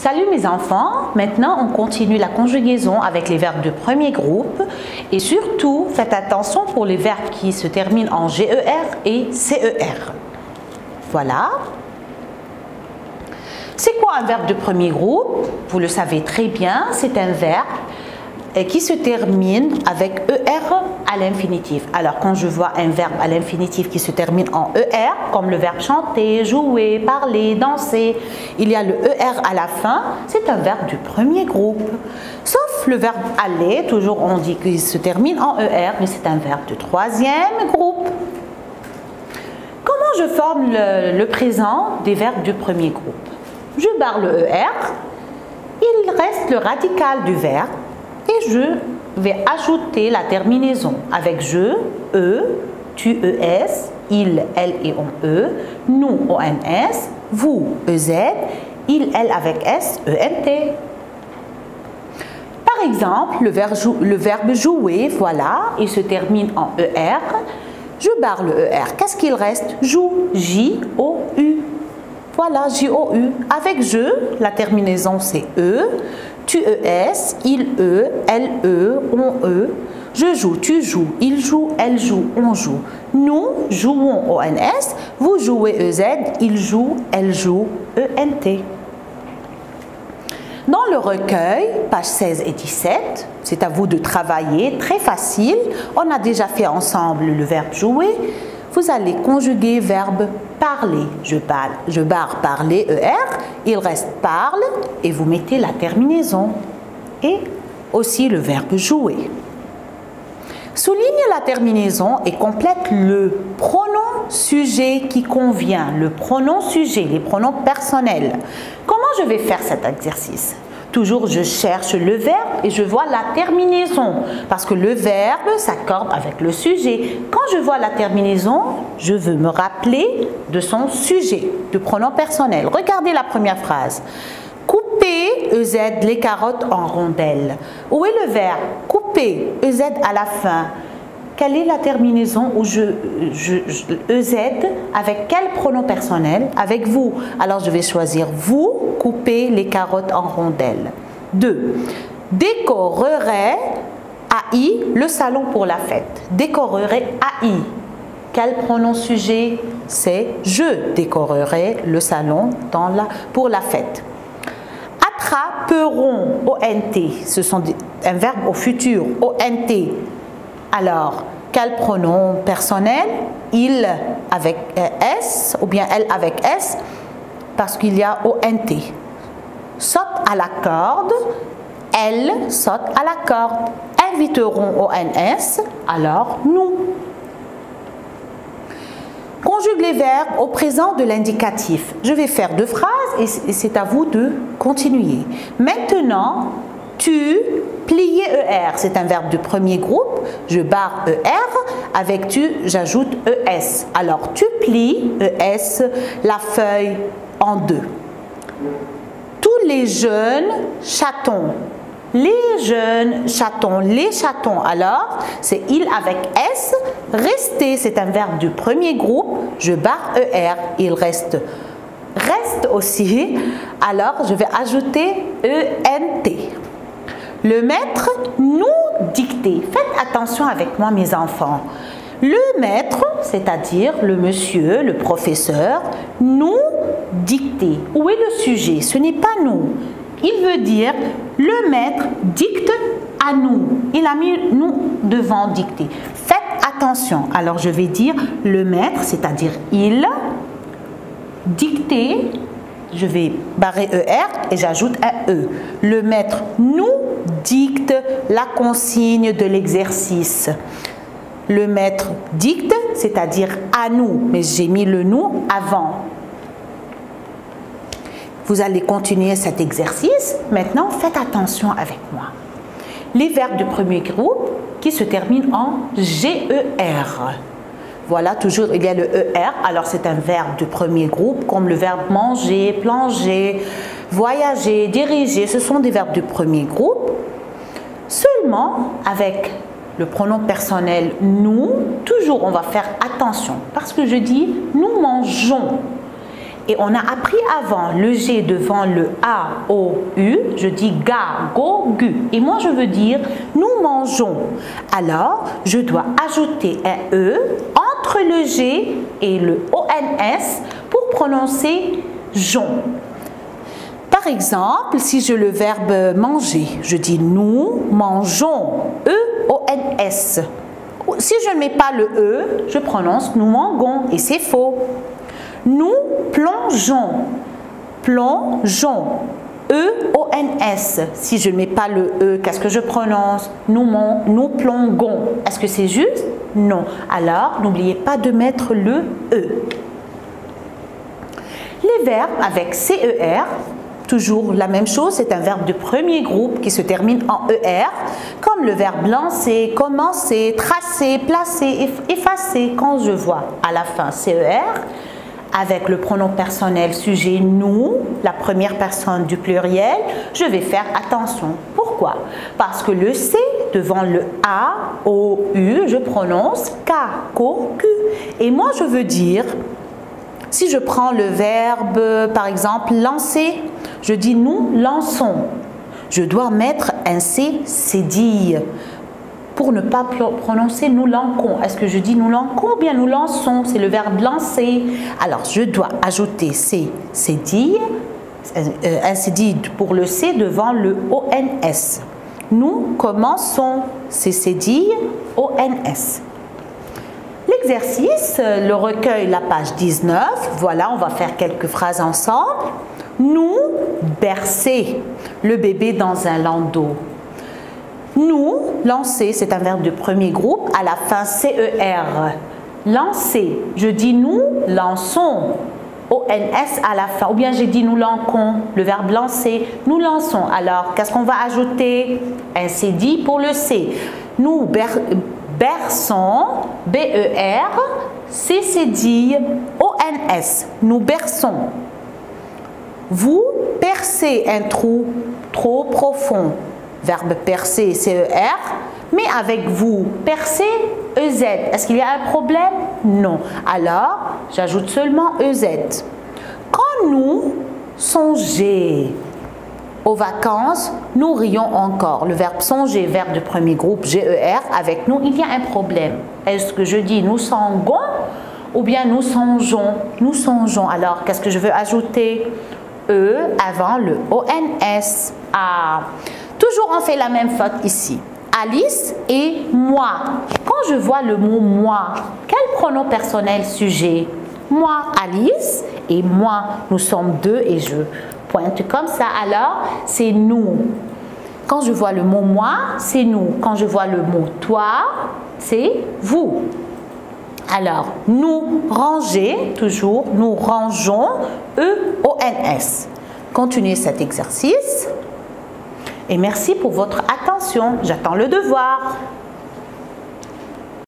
Salut mes enfants, maintenant on continue la conjugaison avec les verbes de premier groupe et surtout faites attention pour les verbes qui se terminent en GER et CER. Voilà. C'est quoi un verbe de premier groupe? Vous le savez très bien, c'est un verbe qui se termine avec ER à l'infinitif. Alors quand je vois un verbe à l'infinitif qui se termine en ER, comme le verbe chanter, jouer, parler, danser, il y a le ER à la fin, c'est un verbe du premier groupe. Sauf le verbe aller, toujours on dit qu'il se termine en ER, mais c'est un verbe du troisième groupe. Comment je forme le présent des verbes du premier groupe? Je barre le ER, il reste le radical du verbe, et je vais ajouter la terminaison avec je, tu, es, il, elle et on, nous, ons, vous, ez, il, elle avec s, ent. Par exemple, le verbe jouer, voilà, il se termine en er. Je barre le er. Qu'est-ce qu'il reste? Joue, J-O-U. Voilà, J-O-U. Avec je, la terminaison c'est tu, es, il, elle, on, je joue, tu joues, il joue, elle joue, on joue. Nous jouons, ons, vous jouez, ez, il joue, elle joue, ent. Dans le recueil, pages 16 et 17, c'est à vous de travailler, très facile. On a déjà fait ensemble le verbe jouer. Vous allez conjuguer verbe parler. Je barre parler, ER, il reste parle et vous mettez la terminaison. Et aussi le verbe jouer. Souligne la terminaison et complète le pronom sujet qui convient. Le pronom sujet, les pronoms personnels. Comment je vais faire cet exercice? Toujours, je cherche le verbe et je vois la terminaison. Parce que le verbe s'accorde avec le sujet. Quand je vois la terminaison, je veux me rappeler de son sujet, de pronom personnel. Regardez la première phrase. Couper, EZ, les carottes en rondelles. Où est le verbe? Couper, EZ à la fin. Quelle est la terminaison où EZ avec quel pronom personnel? Avec vous. Alors je vais choisir vous, couper les carottes en rondelles. 2. Décorerai, AI, le salon pour la fête. Décorerai, AI. Quel pronom sujet? C'est je décorerai le salon pour la fête. Attraperont, ONT, ce sont un verbe au futur, ONT. Alors, quel pronom personnel? Il avec S ou bien elle avec S parce qu'il y a ONT. Saute à la corde, elle saute à la corde. Inviteront ONS, alors nous. Conjugue les verbes au présent de l'indicatif. Je vais faire 2 phrases et c'est à vous de continuer. Maintenant, tu, plier ER, c'est un verbe du premier groupe. Je barre ER, avec tu, j'ajoute ES. Alors, tu plies ES, la feuille en 2. Tous les jeunes chatons. Les jeunes chatons, les chatons. Alors, c'est il avec S. Rester, c'est un verbe du premier groupe. Je barre ER, il reste. Reste aussi. Alors, je vais ajouter ENT. Le maître nous dicter. Faites attention avec moi, mes enfants. Le maître, c'est-à-dire le monsieur, le professeur, nous dicter. Où est le sujet? Ce n'est pas nous. Il veut dire le maître dicte à nous. Il a mis nous devant dicter. Faites attention. Alors je vais dire le maître, c'est-à-dire il, dicter. Je vais barrer ER et j'ajoute un E. Le maître nous dicte la consigne de l'exercice. Le maître dicte, c'est-à-dire à nous, mais j'ai mis le nous avant. Vous allez continuer cet exercice. Maintenant, faites attention avec moi. Les verbes du premier groupe qui se terminent en GER. Voilà, toujours il y a le ER. Alors, c'est un verbe du premier groupe, comme le verbe manger, plonger, voyager, diriger. Ce sont des verbes du premier groupe. Seulement, avec le pronom personnel nous, toujours on va faire attention. Parce que je dis nous mangeons. Et on a appris avant le G devant le A, O, U. Je dis ga, go, gu. Et moi, je veux dire nous mangeons. Alors, je dois ajouter un E entre le G et le ONS pour prononcer jon. Par exemple, si j'ai le verbe manger, je dis nous mangeons, E-O-N-S. Si je ne mets pas le E, je prononce nous mangons et c'est faux. Nous plongeons, plongeons, E-O-N-S. Si je ne mets pas le E, qu'est-ce que je prononce? Nous plongons. Est-ce que c'est juste? Non. Alors, n'oubliez pas de mettre le E. Les verbes avec CER, toujours la même chose, c'est un verbe de premier groupe qui se termine en ER, comme le verbe lancer, commencer, tracer, placer, effacer. Quand je vois à la fin CER, avec le pronom personnel sujet nous, la première personne du pluriel, je vais faire attention. Pourquoi? Parce que le C devant le A, O, U, je prononce K, Ko, Q. Et moi, je veux dire, si je prends le verbe, par exemple, lancer, je dis nous lançons. Je dois mettre un C cédille pour ne pas prononcer nous lançons. Est-ce que je dis nous lançons ou bien nous lançons? C'est le verbe lancer. Alors, je dois ajouter C cédille, un cédille pour le C devant le ONS. Nous commençons, C cédille, ONS. L'exercice, le recueil, la page 19, voilà, on va faire quelques phrases ensemble. Nous bercer le bébé dans un landau. Nous, lancer, c'est un verbe de premier groupe, à la fin CER. Lancer, je dis nous lançons, ONS à la fin. Ou bien j'ai dit nous lançons, le verbe lancer, nous lançons. Alors, qu'est-ce qu'on va ajouter? Un cédille pour le C. Nous berçons, B-E-R, C cédille, O-N-S. Nous berçons. Vous percez un trou trop profond. Verbe percer, C-E-R. Mais avec vous, percer, E-Z. Est-ce qu'il y a un problème? Non. Alors, j'ajoute seulement E-Z. Quand nous songez aux vacances, nous rions encore. Le verbe songer, verbe de premier groupe, G-E-R, avec nous, il y a un problème. Est-ce que je dis nous songons ou bien nous songeons? Nous songeons. Alors, qu'est-ce que je veux ajouter? E avant le O-N-S. Ah. Toujours, on fait la même faute ici. Alice et moi. Quand je vois le mot moi, quel pronom personnel sujet? Moi, Alice, et moi, nous sommes deux et je pointe comme ça. Alors, c'est nous. Quand je vois le mot moi, c'est nous. Quand je vois le mot toi, c'est vous. Alors, nous ranger, toujours, nous rangeons, E-O-N-S. Continuez cet exercice. Et merci pour votre attention. J'attends le devoir.